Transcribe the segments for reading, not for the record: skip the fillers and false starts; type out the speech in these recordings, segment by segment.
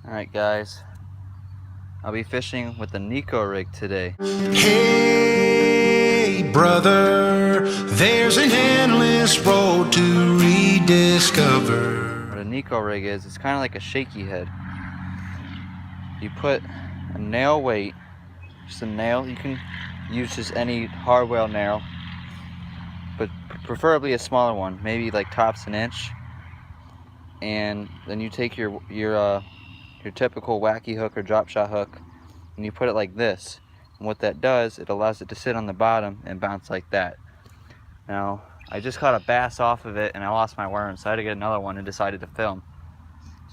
Alright guys, I'll be fishing with the Neko rig today. Hey brother, there's an endless road to rediscover. What a Neko rig is, it's kind of like a shaky head. You put a nail weight, just a nail, you can use just any hardware nail, but preferably a smaller one, maybe like tops an inch. And then you take your typical wacky hook or drop shot hook and you put it like this. And what that does, it allows it to sit on the bottom and bounce like that. Now, I just caught a bass off of it and I lost my worm, so I had to get another one and decided to film.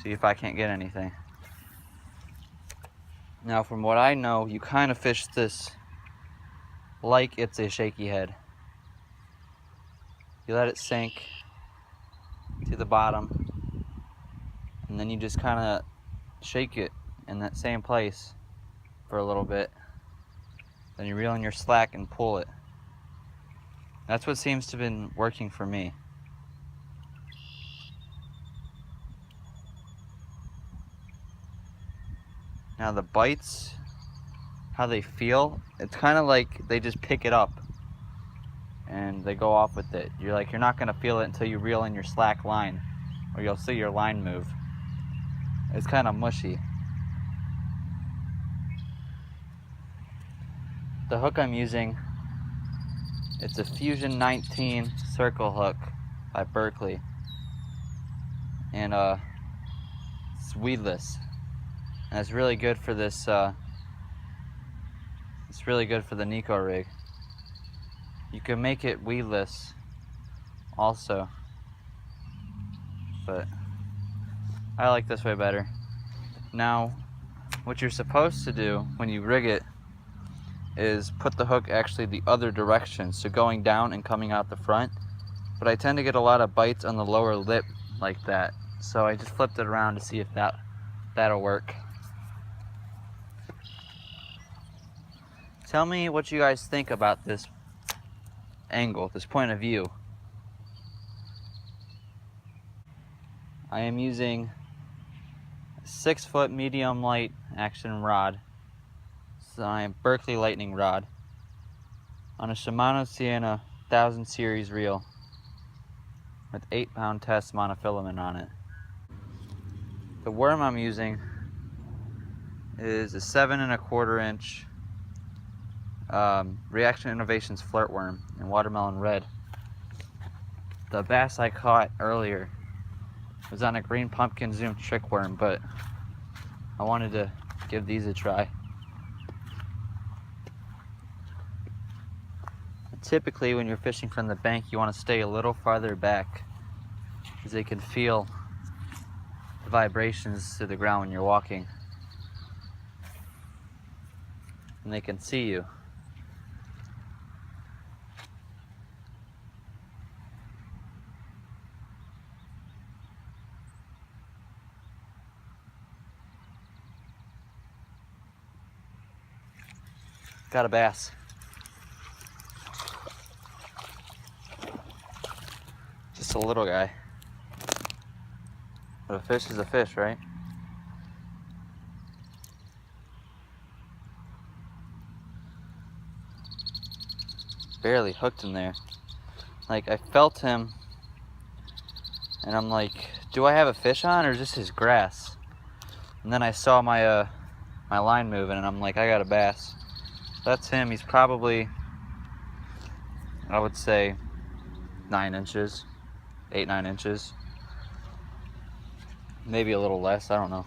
See if I can't get anything. Now, from what I know, you kind of fish this like it's a shaky head. You let it sink to the bottom and then you just kind of shake it in that same place for a little bit. Then you reel in your slack and pull it. That's what seems to have been working for me. Now the bites, how they feel, it's kind of like they just pick it up and they go off with it. You're not gonna feel it until you reel in your slack line, or you'll see your line move. It's kind of mushy. The hook I'm using, it's a Fusion 19 circle hook by Berkeley, and it's weedless, and it's really good for this. It's really good for the Neko rig. You can make it weedless also, but I like this way better. Now, what you're supposed to do when you rig it is put the hook actually the other direction, so going down and coming out the front. But I tend to get a lot of bites on the lower lip like that, so I just flipped it around to see if that'll work. Tell me what you guys think about this angle, this point of view. I am using a 6-foot medium light action rod. So I am Berkeley Lightning rod on a Shimano Sienna 1000 series reel with 8-pound test monofilament on it. The worm I'm using is a 7 1/4 inch Reaction Innovations flirt worm in watermelon red. The bass I caught earlier was on a green pumpkin zoom trick worm, but I wanted to give these a try. Typically, when you're fishing from the bank, you want to stay a little farther back because they can feel the vibrations to the ground when you're walking. And they can see you. Got a bass. Just a little guy. But a fish is a fish, right? Barely hooked him there. Like, I felt him and I'm like, do I have a fish on or is this his grass? And then I saw my my line moving and I'm like, I got a bass. That's him. He's probably, I would say, 9 inches. 8-9 inches, maybe a little less, I don't know.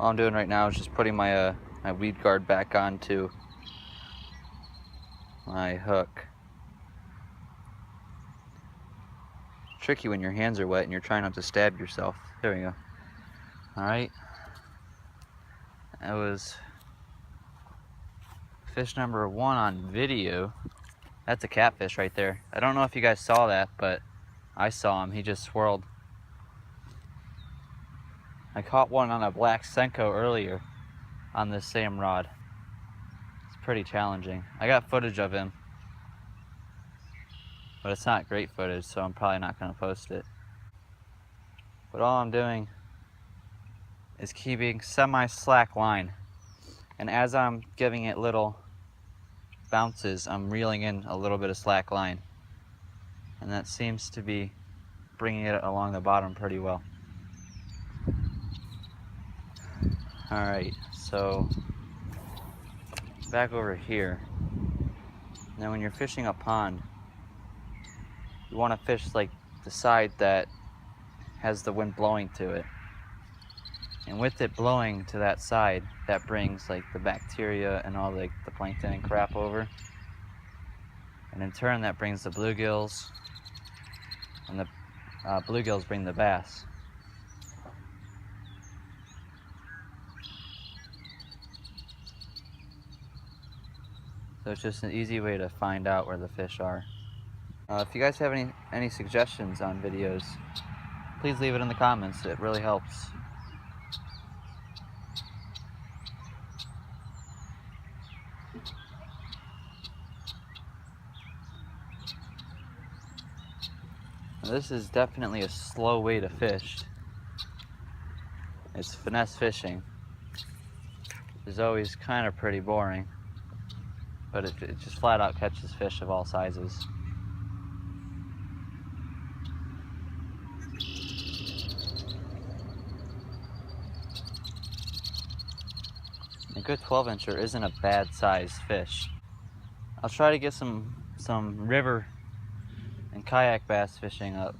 All I'm doing right now is just putting my my weed guard back onto my hook. Tricky when your hands are wet and you're trying not to stab yourself. There we go. Alright. That was fish number 1 on video. That's a catfish right there. I don't know if you guys saw that, but I saw him. He just swirled. I caught one on a black Senko earlier on this same rod. pretty challenging. I got footage of him, but it's not great footage, so I'm probably not going to post it. But all I'm doing is keeping semi-slack line, and as I'm giving it little bounces, I'm reeling in a little bit of slack line, and that seems to be bringing it along the bottom pretty well. Alright, so back over here. Now when you're fishing a pond, you want to fish like the side that has the wind blowing to it. And with it blowing to that side, that brings like the bacteria and all like the plankton and crap over. And in turn that brings the bluegills, and the bluegills bring the bass. So it's just an easy way to find out where the fish are. If you guys have any suggestions on videos, please leave it in the comments. It really helps. Now, this is definitely a slow way to fish. It's finesse fishing. It's always kind of pretty boring, but it just flat out catches fish of all sizes. A good 12-incher isn't a bad size fish. I'll try to get some river and kayak bass fishing up.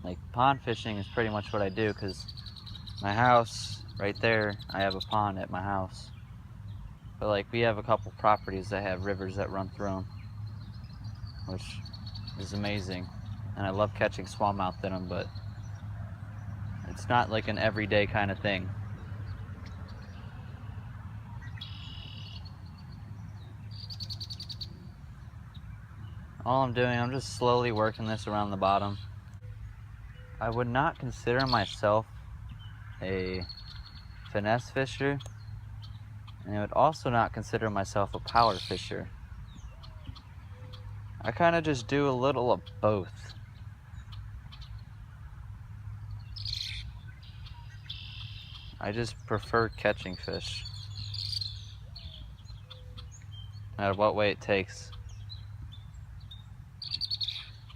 Like pond fishing is pretty much what I do, because my house right there, I have a pond at my house. But like we have a couple properties that have rivers that run through them, which is amazing. And I love catching smallmouth in them, but it's not like an everyday kind of thing. All I'm doing, I'm just slowly working this around the bottom. I would not consider myself a finesse fisher, and I would also not consider myself a power fisher. I kind of just do a little of both. I just prefer catching fish, no matter what way it takes.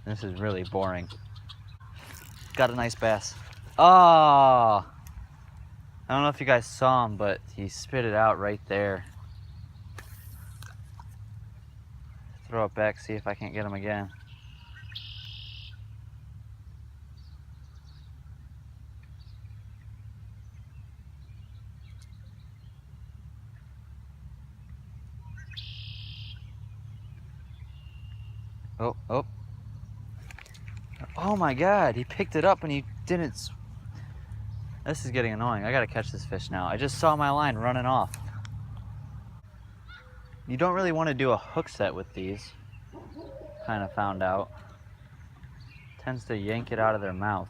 This is really boring. Got a nice bass. Oh! I don't know if you guys saw him, but he spit it out right there. Throw it back, see if I can't get him again. Oh, oh. Oh my God, he picked it up and he didn't. This is getting annoying. I gotta catch this fish now. I just saw my line running off. You don't really want to do a hook set with these. Kind of found out. Tends to yank it out of their mouth.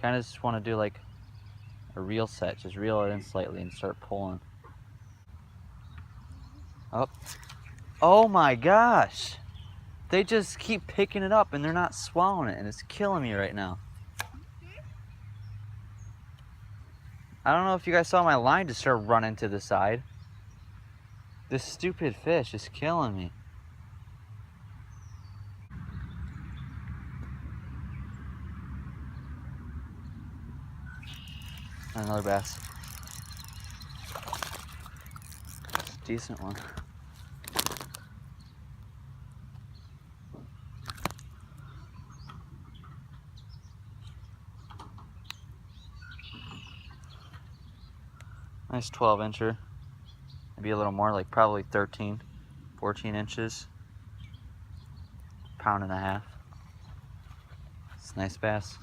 Kind of just want to do like a reel set. Just reel it in slightly and start pulling. Oh. Oh my gosh. They just keep picking it up and they're not swallowing it, and it's killing me right now. I don't know if you guys saw my line just start running to the side. This stupid fish is killing me. Another bass. Decent one. Nice 12-incher. Maybe a little more, like probably 13, 14 inches. Pound and a half. It's a nice bass.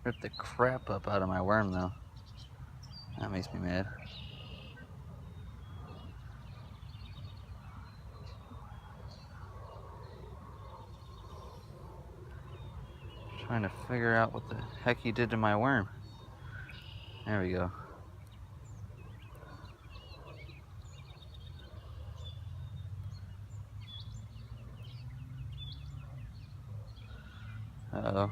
Ripped the crap up out of my worm though. That makes me mad. Trying to figure out what the heck he did to my worm. There we go. Uh-oh.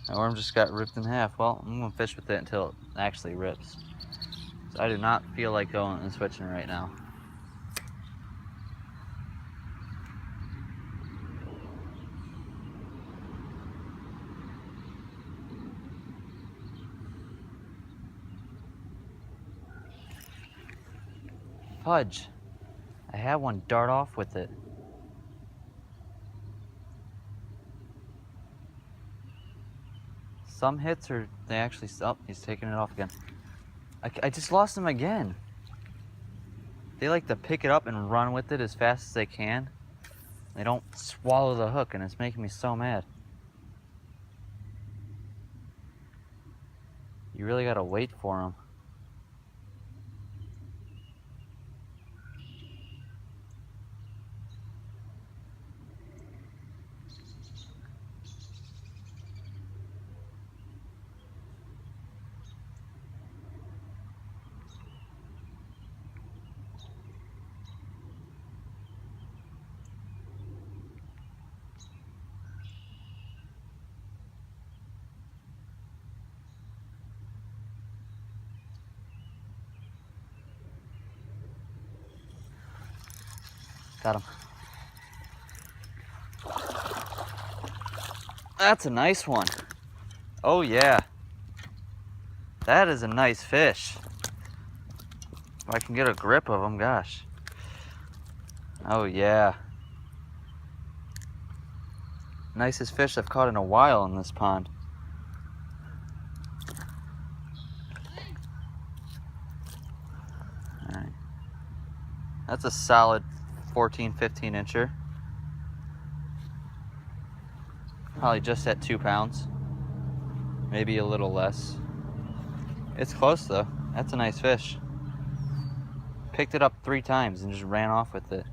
My worm just got ripped in half. Well, I'm gonna fish with it until it actually rips. So I do not feel like going and switching right now. Fudge. I had one dart off with it. Some hits are, they actually, oh, he's taking it off again. I just lost him again. They like to pick it up and run with it as fast as they can. They don't swallow the hook, and it's making me so mad. You really gotta wait for them. Got him. That's a nice one. Oh yeah. That is a nice fish. If I can get a grip of him, gosh. Oh yeah. Nicest fish I've caught in a while in this pond. All right. That's a solid 14, 15 incher. Probably just at 2 pounds. Maybe a little less. It's close though. That's a nice fish. Picked it up 3 times and just ran off with it.